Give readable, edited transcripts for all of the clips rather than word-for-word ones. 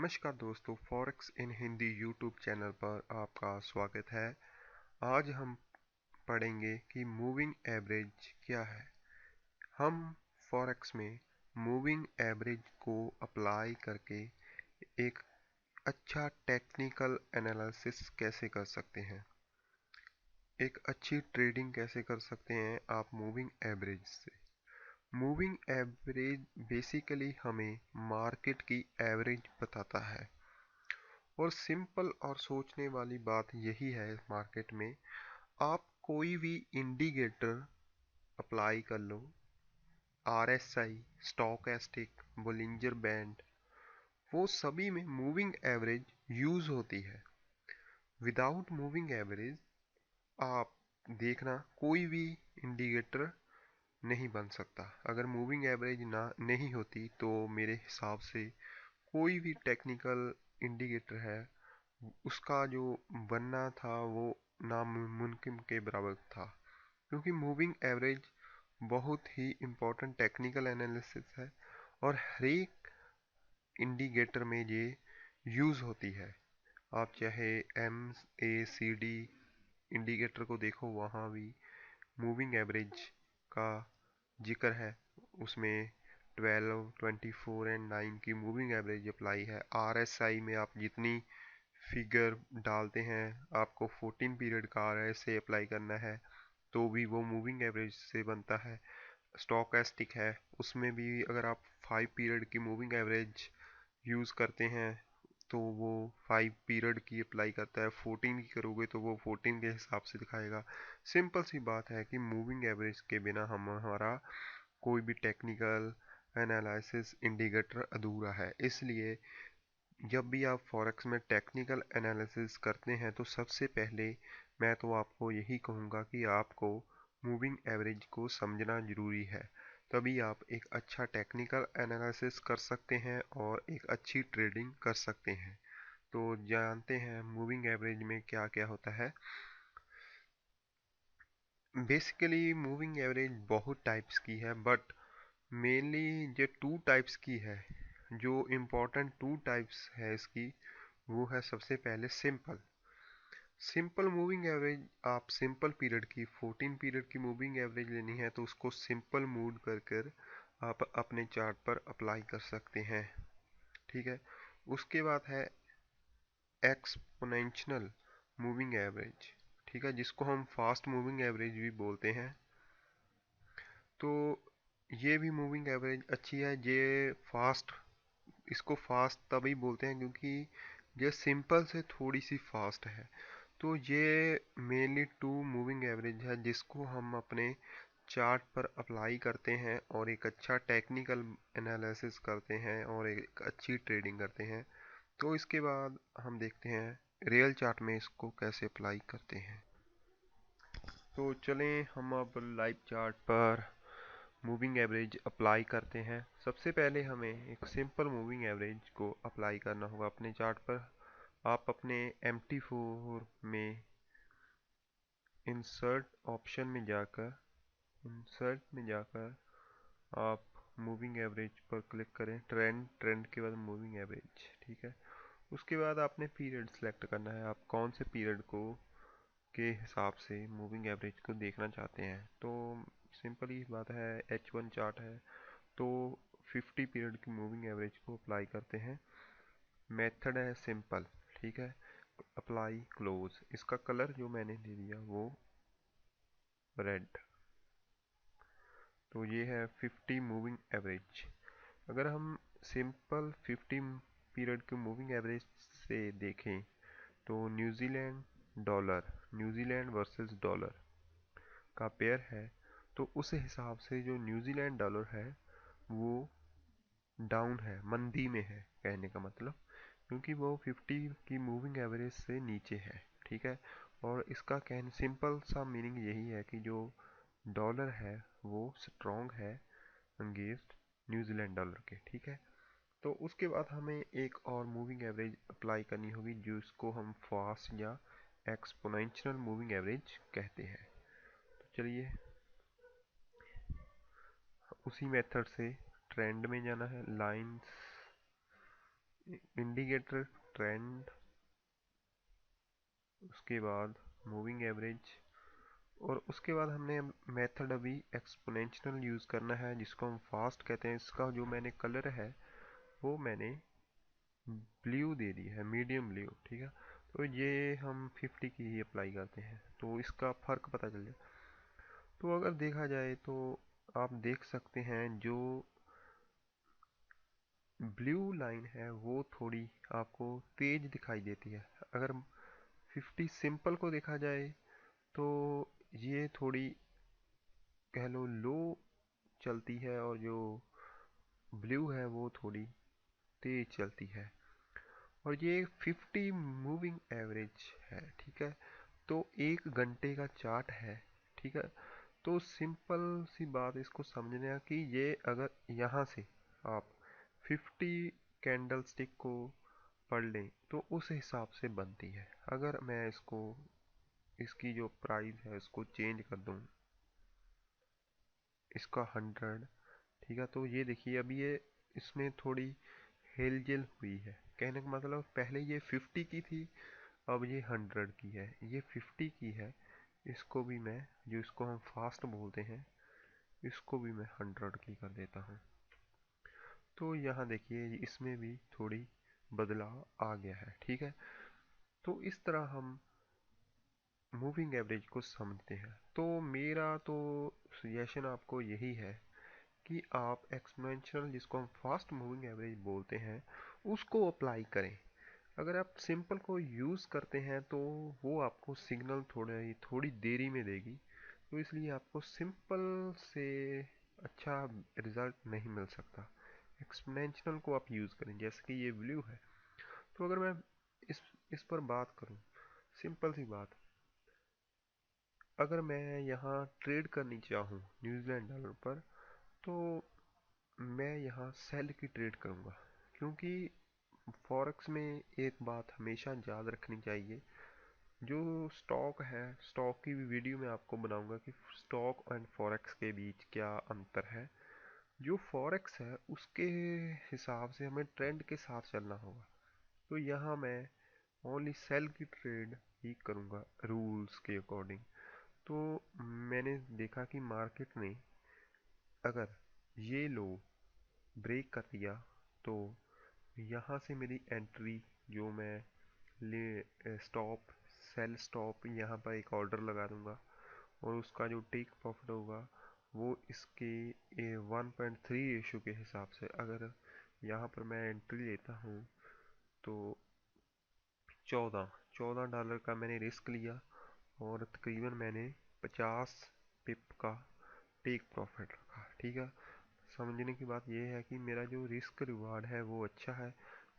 नमस्कार दोस्तों, फॉरेक्स इन Hindi YouTube channel पर आपका स्वागत है। आज हम पढ़ेंगे कि मूविंग एवरेज क्या है। हम फॉरेक्स में मूविंग एवरेज को अप्लाई करके एक अच्छा टेक्निकल एनालिसिस कैसे कर सकते हैं, एक अच्छी ट्रेडिंग कैसे कर सकते हैं आप मूविंग एवरेज से। मूविंग एवरेज बेसिकली हमें मार्केट की एवरेज बताता है और सिंपल और सोचने वाली बात यही है, मार्केट में आप कोई भी इंडिकेटर अप्लाई कर लो, आरएसआई, स्टॉकेस्टिक, बोलिंजर बैंड, वो सभी में मूविंग एवरेज यूज होती है। विदाउट मूविंग एवरेज आप देखना कोई भी इंडिकेटर नहीं बन सकता। अगर मूविंग एवरेज ना नहीं होती तो मेरे हिसाब से कोई भी टेक्निकल इंडिकेटर है उसका जो बनना था वो नामुमकिन के बराबर था, क्योंकि मूविंग एवरेज बहुत ही इम्पोर्टेंट टेक्निकल एनालिसिस है और हर एक इंडिकेटर में ये यूज़ होती है। आप चाहे M A C D indicator को देखो, वहाँ भी मूविंग एवरेज का जिक्र है। उसमें 12, 24 एंड 9 की मूविंग एवरेज अप्लाई है। आरएसआई में आप जितनी फिगर डालते हैं, आपको 14 पीरियड का आरएसआई अप्लाई करना है तो भी वो मूविंग एवरेज से बनता है। स्टॉकेस्टिक है, उसमें भी अगर आप 5 पीरियड की मूविंग एवरेज यूज़ करते हैं तो वो 5 पीरियड की अप्लाई करता है। 14 की करोगे तो वो 14 के हिसाब से दिखाएगा। सिंपल सी बात है कि मूविंग एवरेज के बिना हमारा कोई भी टेक्निकल एनालिसिस इंडिकेटर अधूरा है। इसलिए जब भी आप फॉरेक्स में टेक्निकल एनालिसिस करते हैं तो सबसे पहले मैं तो आपको यही कहूँगा कि आपको मूविंग एवरेज को समझना ज़रूरी है। तभी आप एक अच्छा टेक्निकल एनालिसिस कर सकते हैं और एक अच्छी ट्रेडिंग कर सकते हैं। तो जानते हैं मूविंग एवरेज में क्या क्या होता है। बेसिकली मूविंग एवरेज बहुत टाइप्स की है, बट मेनली जो टू टाइप्स की है, जो इम्पोर्टेंट टू टाइप्स है इसकी, वो है सबसे पहले सिंपल मूविंग एवरेज। आप सिंपल पीरियड की 14 पीरियड की मूविंग एवरेज लेनी है तो उसको सिंपल मूड कर कर आप अपने चार्ट पर अप्लाई कर सकते हैं। ठीक है। उसके बाद है एक्सपोनेंशियल मूविंग एवरेज, ठीक है, जिसको हम फास्ट मूविंग एवरेज भी बोलते हैं। तो ये भी मूविंग एवरेज अच्छी है। ये फास्ट, इसको फास्ट तभी बोलते हैं क्योंकि ये सिंपल से थोड़ी सी फास्ट है। तो ये मेनली टू मूविंग एवरेज है जिसको हम अपने चार्ट पर अप्लाई करते हैं और एक अच्छा टेक्निकल एनालिसिस करते हैं और एक अच्छी ट्रेडिंग करते हैं। तो इसके बाद हम देखते हैं रियल चार्ट में इसको कैसे अप्लाई करते हैं। तो चलें हम अब लाइव चार्ट पर मूविंग एवरेज अप्लाई करते हैं। सबसे पहले हमें एक सिंपल मूविंग एवरेज को अप्लाई करना होगा अपने चार्ट पर। आप अपने MT4 में इंसर्ट में जाकर आप मूविंग एवरेज पर क्लिक करें। ट्रेंड के बाद मूविंग एवरेज, ठीक है। उसके बाद आपने पीरियड सेलेक्ट करना है, आप कौन से पीरियड को के हिसाब से मूविंग एवरेज को देखना चाहते हैं। तो सिंपल ही बात है, H1 चार्ट है तो 50 पीरियड की मूविंग एवरेज को अप्लाई करते हैं। मेथड है सिंपल, ठीक है, अप्लाई क्लोज। इसका कलर जो मैंने दे दिया वो रेड। तो ये है 50 मूविंग एवरेज। अगर हम सिंपल 50 पीरियड की मूविंग एवरेज से देखें तो न्यूजीलैंड वर्सेस डॉलर का पेयर है, तो उस हिसाब से जो न्यूजीलैंड डॉलर है वो डाउन है, मंदी में है कहने का मतलब, क्योंकि वो 50 की मूविंग एवरेज से नीचे है। ठीक है। और इसका कहने सिंपल सा मीनिंग यही है कि जो डॉलर है वो स्ट्रॉन्ग है अगेंस्ट न्यूजीलैंड डॉलर के। ठीक है। तो उसके बाद हमें एक और मूविंग एवरेज अप्लाई करनी होगी जिसको हम फास्ट या एक्सपोनेंशियल मूविंग एवरेज कहते हैं। तो चलिए उसी मेथड से ट्रेंड में जाना है। लाइंस इंडिकेटर, ट्रेंड, उसके बाद मूविंग एवरेज, और उसके बाद हमने मेथड अभी एक्सपोनेंशियल यूज़ करना है जिसको हम फास्ट कहते हैं। इसका जो मैंने कलर है वो मैंने ब्लू दे दी है, मीडियम ब्लू, ठीक है। तो ये हम 50 की ही अप्लाई करते हैं तो इसका फ़र्क पता चल जाए। तो अगर देखा जाए तो आप देख सकते हैं जो ब्लू लाइन है वो थोड़ी आपको तेज दिखाई देती है। अगर 50 सिंपल को देखा जाए तो ये थोड़ी कह लो लो चलती है, और जो ब्लू है वो थोड़ी तेज चलती है। और ये 50 मूविंग एवरेज है, ठीक है। तो 1 घंटे का चार्ट है, ठीक है। तो सिंपल सी बात इसको समझना है कि ये अगर यहाँ से आप 50 कैंडल स्टिक को पढ़ लें तो उस हिसाब से बनती है। अगर मैं इसको, इसकी जो प्राइस है इसको चेंज कर दूँ, इसका 100, ठीक है। तो ये देखिए अभी ये इसमें थोड़ी हेलजेल हुई है। कहने का मतलब पहले ये 50 की थी, अब ये 100 की है। ये 50 की है, इसको भी मैं, जो इसको हम फास्ट बोलते हैं, इसको भी मैं 100 की कर देता हूँ। तो यहाँ देखिए इसमें भी थोड़ी बदलाव आ गया है, ठीक है। तो इस तरह हम मूविंग एवरेज को समझते हैं। तो मेरा तो सजेशन आपको यही है कि आप एक्सपोनेंशियल, जिसको हम फास्ट मूविंग एवरेज बोलते हैं, उसको अप्लाई करें। अगर आप सिंपल को यूज़ करते हैं तो वो आपको सिग्नल थोड़ी देरी में देगी। तो इसलिए आपको सिंपल से अच्छा रिज़ल्ट नहीं मिल सकता। एक्सपोनेंशियल को आप यूज़ करें, जैसे कि ये ब्लू है। तो अगर मैं इस इस पर बात करूं, सिंपल सी बात, अगर मैं यहाँ ट्रेड करनी चाहूँ न्यूजीलैंड डॉलर पर, तो मैं यहाँ सेल की ट्रेड करूँगा। क्योंकि फॉरेक्स में एक बात हमेशा याद रखनी चाहिए, जो स्टॉक है, स्टॉक की भी वीडियो मैं आपको बनाऊंगा कि स्टॉक एंड फॉरेक्स के बीच क्या अंतर है। जो फॉरेक्स है उसके हिसाब से हमें ट्रेंड के साथ चलना होगा। तो यहाँ मैं ओनली सेल की ट्रेड ही करूँगा रूल्स के अकॉर्डिंग। तो मैंने देखा कि मार्केट ने अगर ये लो ब्रेक कर दिया तो यहाँ से मेरी एंट्री, जो मैं ले स्टॉप, सेल स्टॉप, यहाँ पर एक ऑर्डर लगा दूंगा, और उसका जो टेक प्रॉफिट होगा वो इसके 1.3 रेशो के हिसाब से, अगर यहाँ पर मैं एंट्री लेता हूँ तो 14 $14 का मैंने रिस्क लिया, और तकरीबन मैंने 50 पिप का टेक प्रॉफिट रखा, ठीक है। समझने की बात यह है कि मेरा जो रिस्क रिवार्ड है वो अच्छा है।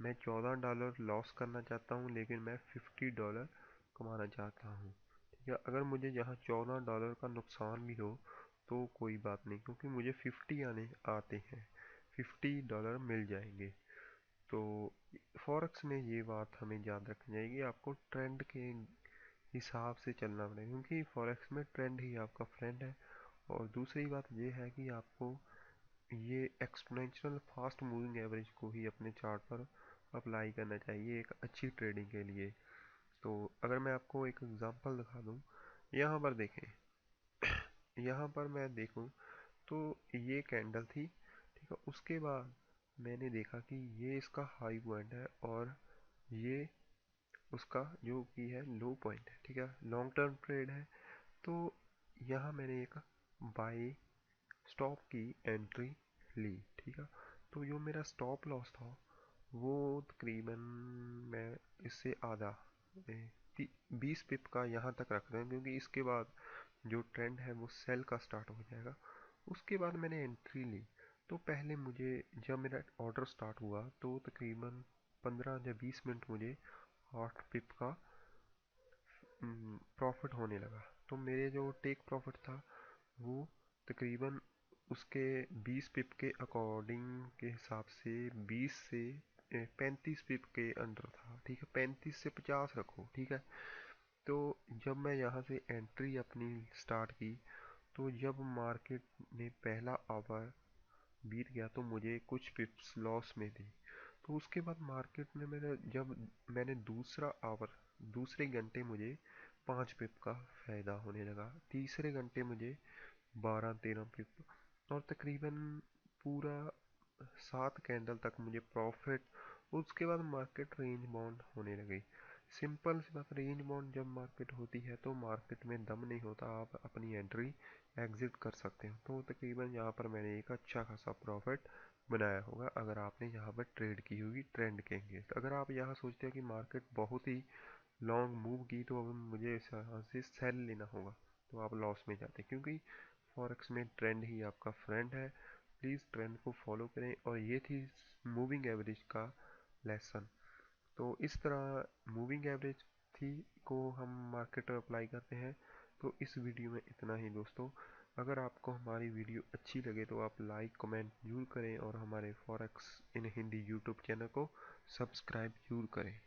मैं $14 लॉस करना चाहता हूँ लेकिन मैं $50 कमाना चाहता हूँ, ठीक है। अगर मुझे यहाँ $14 का नुकसान भी हो तो कोई बात नहीं, क्योंकि मुझे 50 आने आते हैं, $50 मिल जाएंगे। तो फॉरेक्स में ये बात हमें याद रखनी चाहिए, आपको ट्रेंड के हिसाब से चलना पड़ेगा, क्योंकि फॉरेक्स में ट्रेंड ही आपका फ्रेंड है। और दूसरी बात ये है कि आपको ये एक्सपोनेंशियल फास्ट मूविंग एवरेज को ही अपने चार्ट पर अप्लाई करना चाहिए एक अच्छी ट्रेडिंग के लिए। तो अगर मैं आपको एक एग्जांपल दिखा दूं, यहाँ पर देखें, यहाँ पर मैं देखूं तो ये कैंडल थी, ठीक है। उसके बाद मैंने देखा कि ये इसका हाई पॉइंट है और ये उसका जो कि है लो पॉइंट है, ठीक है। लॉन्ग टर्म ट्रेड है। तो यहाँ मैंने एक बाय स्टॉप की एंट्री ली, ठीक है। तो जो मेरा स्टॉप लॉस था वो तकरीबन, मैं इससे आधा 20 पिप का यहाँ तक रख रहा हूँ, क्योंकि इसके बाद जो ट्रेंड है वो सेल का स्टार्ट हो जाएगा। उसके बाद मैंने एंट्री ली। तो पहले मुझे, जब मेरा ऑर्डर स्टार्ट हुआ तो तकरीबन 15 या 20 मिनट मुझे 8 पिप का प्रॉफिट होने लगा। तो मेरे जो टेक प्रॉफिट था वो तकरीबन उसके 20 पिप के अकॉर्डिंग के हिसाब से 20 से 35 पिप के अंडर था, ठीक है। 35 से 50 रखो, ठीक है। तो जब मैं यहाँ से एंट्री अपनी स्टार्ट की, तो जब मार्केट ने पहला आवर बीत गया तो मुझे कुछ पिप्स लॉस में थी। तो उसके बाद मार्केट में मेरा जब मैंने दूसरे घंटे मुझे 5 पिप का फ़ायदा होने लगा, तीसरे घंटे मुझे 12-13 पिप, और तकरीबन पूरा 7 कैंडल तक मुझे प्रॉफिट। उसके बाद मार्केट रेंज बाउंड होने लगी। सिंपल सी बात, रेंज बाउंड जब मार्केट होती है तो मार्केट में दम नहीं होता, आप अपनी एंट्री एग्जिट कर सकते हो। तो तकरीबन यहाँ पर मैंने एक अच्छा खासा प्रॉफिट बनाया होगा अगर आपने यहाँ पर ट्रेड की होगी ट्रेंड के अगेंस्ट। अगर आप यहाँ सोचते हो कि मार्केट बहुत ही लॉन्ग मूव की तो अब मुझे यहाँ से सेल लेना होगा, तो आप लॉस में जाते हैं, क्योंकि फॉरेक्स में ट्रेंड ही आपका फ्रेंड है। प्लीज़ ट्रेंड को फॉलो करें। और ये थी मूविंग एवरेज का लेसन। तो इस तरह मूविंग एवरेज थी को हम मार्केट में अप्लाई करते हैं। तो इस वीडियो में इतना ही दोस्तों। अगर आपको हमारी वीडियो अच्छी लगे तो आप लाइक कमेंट जरूर करें और हमारे फॉरेक्स इन हिंदी यूट्यूब चैनल को सब्सक्राइब जरूर करें।